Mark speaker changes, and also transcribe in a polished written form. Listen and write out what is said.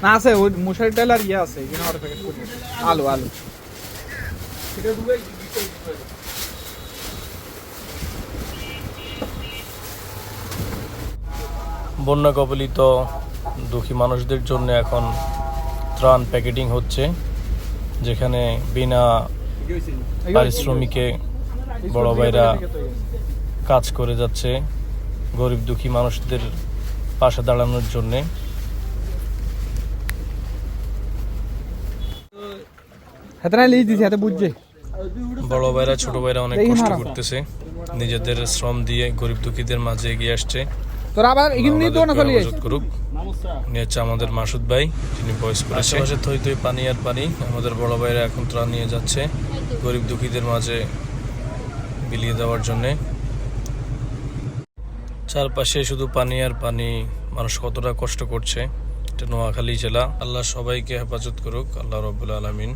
Speaker 1: না আছে ওই মুসারি ডাল আর ইয়ে আছে এখানে আর প্যাকেট করে আলু আলু
Speaker 2: বন্যা কবলিত দুঃখী মানুষদের জন্য এখন ত্রাণ প্যাকেটিং হচ্ছে, যেখানে বিনা পারিশ্রমিকে বড় ভাইরা কাজ করে যাচ্ছে গরিব দুঃখী মানুষদের পাশে দাঁড়ানোর জন্যে। বড় ভাইরা ছোট ভাইরা অনেক কষ্ট করতেছে, নিজেদের শ্রম দিয়ে গরিব দুঃখীদের মাঝে এগিয়ে আসছে। করুক নিয়েছে আমাদের মাসুদ ভাই, যিনি ভয়েস করেছে। আশেপাশে থই থই পানি আর পানি। আমাদের বড় ভাইরা এখন ত্রাণ নিয়ে যাচ্ছে গরিব দুঃখীদের মাঝে বিলিয়ে দেওয়ার জন্যে। চারপাশে শুধু পানি আর পানি, মানুষ কতটা কষ্ট করছে। এটা নোয়াখালী জেলা। আল্লাহ সবাইকে হেফাজত করুক, আল্লাহ রাব্বুল আলামিন।